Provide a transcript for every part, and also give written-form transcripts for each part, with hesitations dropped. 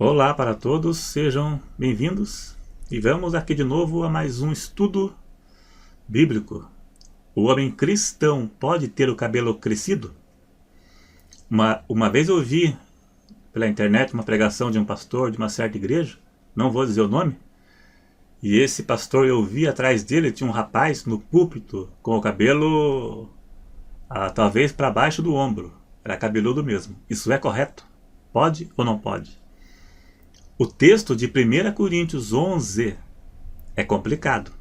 Olá para todos, sejam bem-vindos e vamos aqui de novo a mais um estudo bíblico. O homem cristão pode ter o cabelo crescido? Uma vez eu vi pela internet uma pregação de um pastor de uma certa igreja, não vou dizer o nome, e esse pastor, eu vi atrás dele, tinha um rapaz no púlpito com o cabelo talvez para baixo do ombro, era cabeludo mesmo. Isso é correto? Pode ou não pode? O texto de 1 Coríntios 11 é complicado,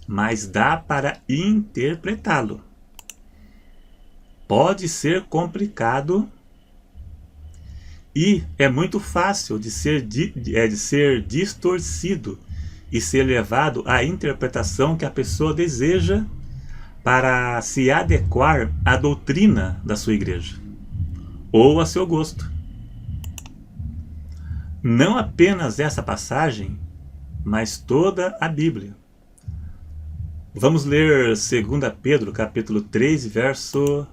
mas dá para interpretá-lo. Pode ser complicado e é muito fácil de ser distorcido e ser levado à interpretação que a pessoa deseja para se adequar à doutrina da sua igreja ou a seu gosto. Não apenas essa passagem, mas toda a Bíblia. Vamos ler 2 Pedro, capítulo 3, verso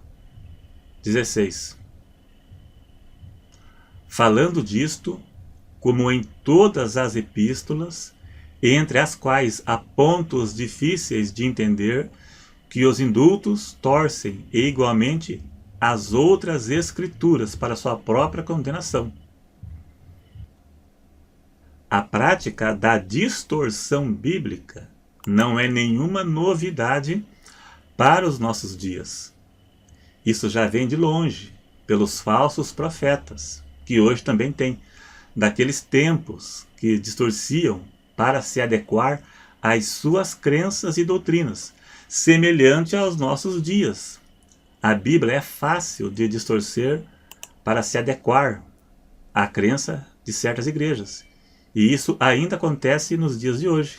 16. Falando disto, como em todas as epístolas, entre as quais há pontos difíceis de entender, que os indultos torcem e igualmente as outras escrituras para sua própria condenação. A prática da distorção bíblica não é nenhuma novidade para os nossos dias. Isso já vem de longe, pelos falsos profetas, que hoje também tem, daqueles tempos que distorciam para se adequar às suas crenças e doutrinas, semelhante aos nossos dias. A Bíblia é fácil de distorcer para se adequar à crença de certas igrejas. E isso ainda acontece nos dias de hoje.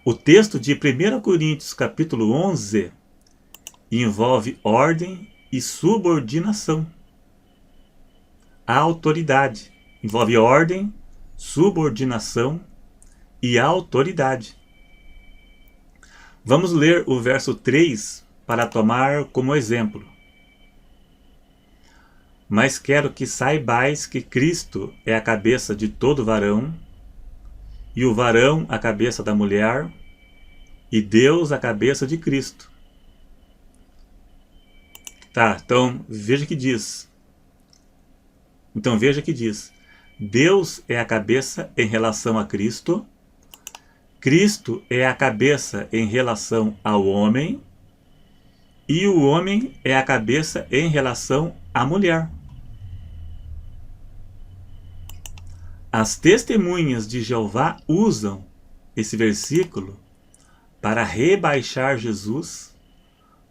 O texto de 1 Coríntios capítulo 11 envolve ordem e subordinação. A autoridade envolve ordem, subordinação e autoridade. Vamos ler o verso 3 para tomar como exemplo. Mas quero que saibais que Cristo é a cabeça de todo varão, e o varão a cabeça da mulher, e Deus a cabeça de Cristo. Então veja que diz. Deus é a cabeça em relação a Cristo, Cristo é a cabeça em relação ao homem, e o homem é a cabeça em relação à mulher. As testemunhas de Jeová usam esse versículo para rebaixar Jesus,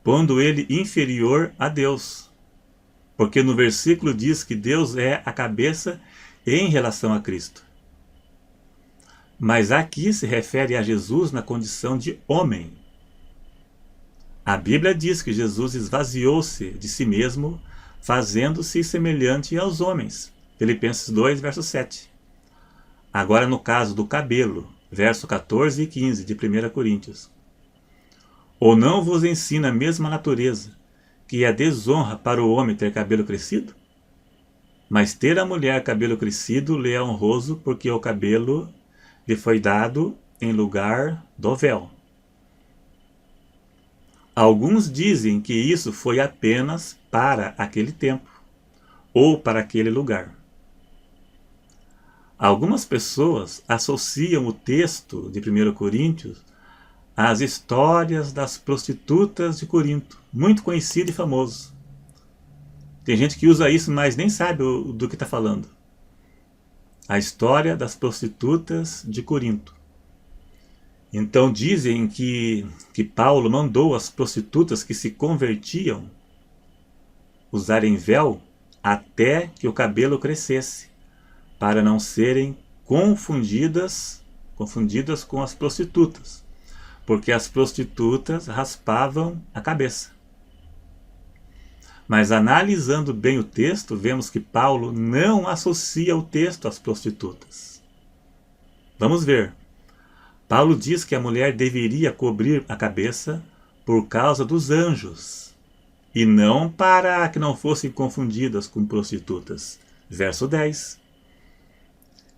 pondo ele inferior a Deus. Porque no versículo diz que Deus é a cabeça em relação a Cristo. Mas aqui se refere a Jesus na condição de homem. A Bíblia diz que Jesus esvaziou-se de si mesmo, fazendo-se semelhante aos homens. Filipenses 2, verso 7. Agora no caso do cabelo, verso 14 e 15 de 1 Coríntios. Ou não vos ensina a mesma natureza, que é desonra para o homem ter cabelo crescido? Mas ter a mulher cabelo crescido lhe é honroso, porque o cabelo lhe foi dado em lugar do véu. Alguns dizem que isso foi apenas para aquele tempo, ou para aquele lugar. Algumas pessoas associam o texto de 1 Coríntios às histórias das prostitutas de Corinto, muito conhecido e famoso. Tem gente que usa isso, mas nem sabe do que está falando. A história das prostitutas de Corinto. Então dizem que Paulo mandou as prostitutas que se convertiam usarem véu até que o cabelo crescesse, para não serem confundidas com as prostitutas, porque as prostitutas raspavam a cabeça. Mas analisando bem o texto, vemos que Paulo não associa o texto às prostitutas. Vamos ver. Paulo diz que a mulher deveria cobrir a cabeça por causa dos anjos, e não para que não fossem confundidas com prostitutas. Verso 10.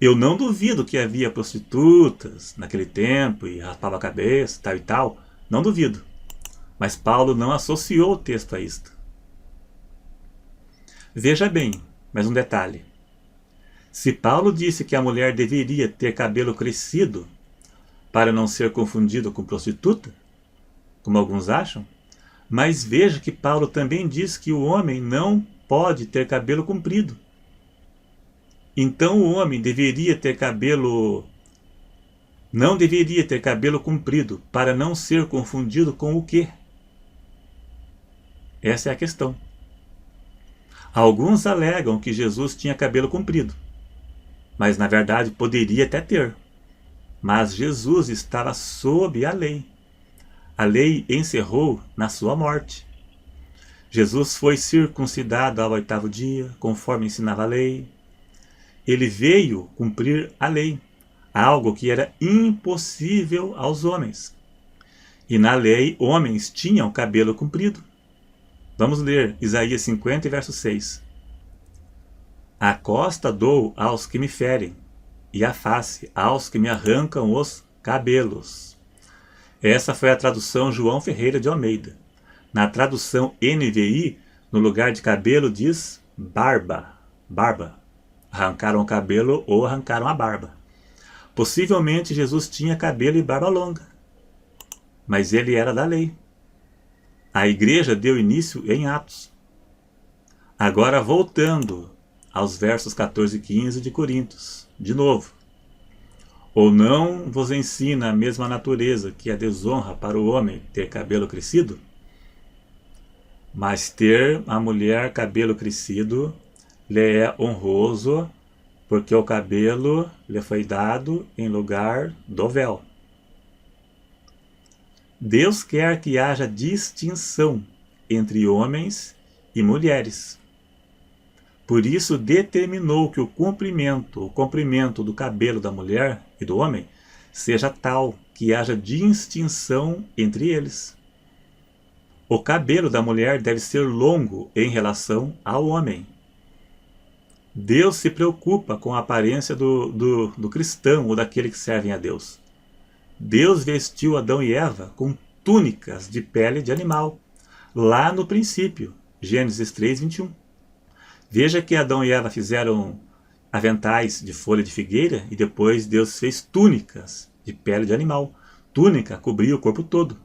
Eu não duvido que havia prostitutas naquele tempo e raspava a cabeça, tal e tal. Não duvido. Mas Paulo não associou o texto a isto. Veja bem, mais um detalhe. Se Paulo disse que a mulher deveria ter cabelo crescido para não ser confundido com prostituta, como alguns acham, mas veja que Paulo também diz que o homem não pode ter cabelo comprido. Então o homem não deveria ter cabelo comprido para não ser confundido com o quê? Essa é a questão. Alguns alegam que Jesus tinha cabelo comprido, mas na verdade poderia até ter. Mas Jesus estava sob a lei. A lei encerrou na sua morte. Jesus foi circuncidado ao 8º dia, conforme ensinava a lei. Ele veio cumprir a lei, algo que era impossível aos homens. E na lei, homens tinham cabelo comprido. Vamos ler Isaías 50, verso 6. A costa dou aos que me ferem, e a face aos que me arrancam os cabelos. Essa foi a tradução João Ferreira de Almeida. Na tradução NVI, no lugar de cabelo diz barba. Barba. Arrancaram o cabelo ou arrancaram a barba. Possivelmente Jesus tinha cabelo e barba longa, mas ele era da lei. A igreja deu início em Atos. Agora voltando aos versos 14 e 15 de Coríntios, de novo. Ou não vos ensina a mesma natureza que a desonra para o homem ter cabelo crescido? Mas ter a mulher cabelo crescido lhe é honroso, porque o cabelo lhe foi dado em lugar do véu. Deus quer que haja distinção entre homens e mulheres. Por isso determinou que o comprimento do cabelo da mulher e do homem seja tal que haja distinção entre eles. O cabelo da mulher deve ser longo em relação ao homem. Deus se preocupa com a aparência do cristão ou daquele que servem a Deus. Deus vestiu Adão e Eva com túnicas de pele de animal, lá no princípio, Gênesis 3, 21. Veja que Adão e Eva fizeram aventais de folha de figueira e depois Deus fez túnicas de pele de animal. Túnica cobria o corpo todo.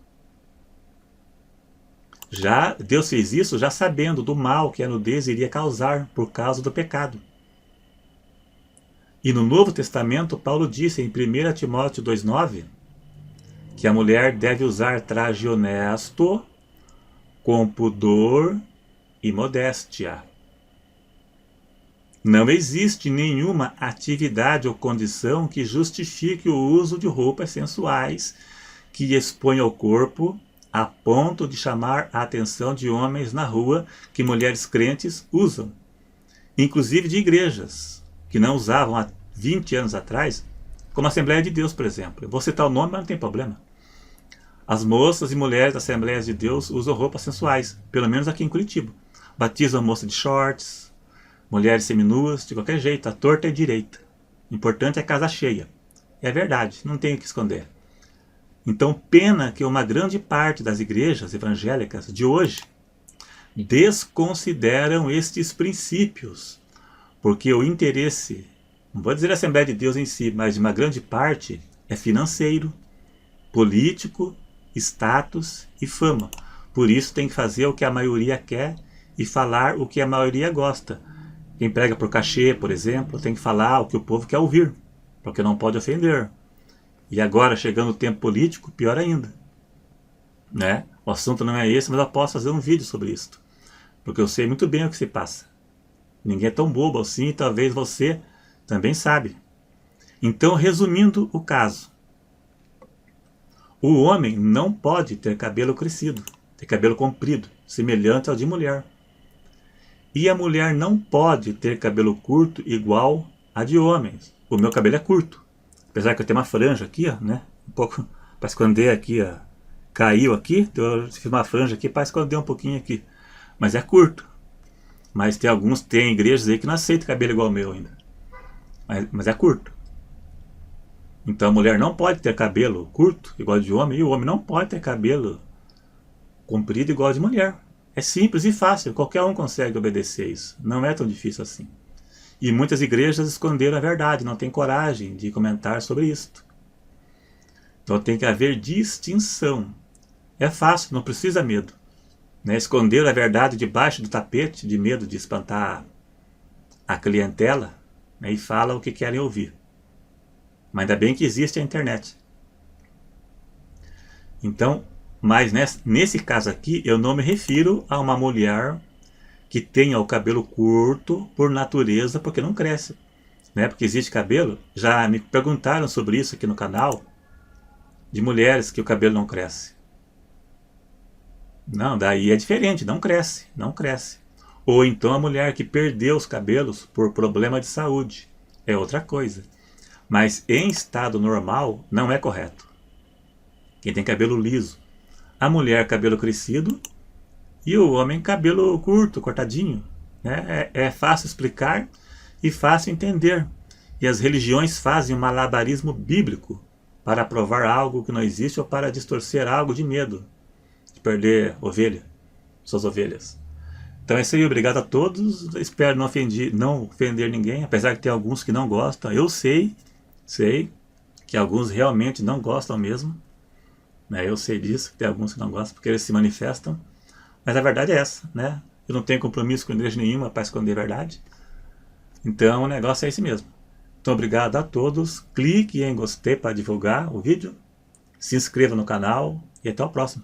Deus fez isso já sabendo do mal que a nudez iria causar por causa do pecado. E no Novo Testamento, Paulo disse em 1 Timóteo 2,9 que a mulher deve usar traje honesto, com pudor e modéstia. Não existe nenhuma atividade ou condição que justifique o uso de roupas sensuais que exponham o corpo a ponto de chamar a atenção de homens na rua que mulheres crentes usam, inclusive de igrejas que não usavam há 20 anos atrás, como a Assembleia de Deus, por exemplo. Eu vou citar o nome, mas não tem problema. As moças e mulheres da Assembleia de Deus usam roupas sensuais, pelo menos aqui em Curitiba. Batizam a moça de shorts, mulheres seminuas, de qualquer jeito, a torta e direita. O importante é a casa cheia. É verdade, não tenho o que esconder. Então, pena que uma grande parte das igrejas evangélicas de hoje desconsideram estes princípios, porque o interesse, não vou dizer a Assembleia de Deus em si, mas de uma grande parte é financeiro, político, status e fama. Por isso tem que fazer o que a maioria quer e falar o que a maioria gosta. Quem prega por cachê, por exemplo, tem que falar o que o povo quer ouvir, porque não pode ofender. E agora, chegando o tempo político, pior ainda. Né? O assunto não é esse, mas eu posso fazer um vídeo sobre isso. Porque eu sei muito bem o que se passa. Ninguém é tão bobo assim, e talvez você também sabe. Então, resumindo o caso. O homem não pode ter cabelo crescido, ter cabelo comprido, semelhante ao de mulher. E a mulher não pode ter cabelo curto igual a de homens. O meu cabelo é curto. Apesar que eu tenho uma franja aqui, ó, né? Um pouco para esconder aqui, ó. Caiu aqui, eu fiz uma franja aqui para esconder um pouquinho aqui. Mas é curto. Mas tem igrejas aí que não aceitam cabelo igual ao meu ainda. Mas é curto. Então a mulher não pode ter cabelo curto, igual de homem, e o homem não pode ter cabelo comprido igual de mulher. É simples e fácil, qualquer um consegue obedecer isso. Não é tão difícil assim. E muitas igrejas esconderam a verdade, não têm coragem de comentar sobre isso. Então tem que haver distinção. É fácil, não precisa medo. Né? Esconder a verdade debaixo do tapete, de medo de espantar a clientela, né? E fala o que querem ouvir. Mas ainda bem que existe a internet. Então, mas nesse caso aqui, eu não me refiro a uma mulher que tenha o cabelo curto por natureza, porque não cresce. Né? Porque existe cabelo, já me perguntaram sobre isso aqui no canal, de mulheres que o cabelo não cresce. Não, daí é diferente, não cresce, não cresce. Ou então a mulher que perdeu os cabelos por problema de saúde, é outra coisa. Mas em estado normal não é correto. Quem tem cabelo liso, a mulher cabelo crescido e o homem cabelo curto, cortadinho. Né? É fácil explicar e fácil entender. E as religiões fazem um malabarismo bíblico para provar algo que não existe ou para distorcer algo de medo de perder suas ovelhas. Então é isso aí, obrigado a todos. Espero não ofender ninguém, apesar que tem alguns que não gostam. Eu sei que alguns realmente não gostam mesmo. Né? Eu sei disso, que tem alguns que não gostam porque eles se manifestam. Mas a verdade é essa, né? Eu não tenho compromisso com igreja nenhuma para esconder a verdade. Então o negócio é esse mesmo. Então obrigado a todos. Clique em gostei para divulgar o vídeo. Se inscreva no canal e até o próximo.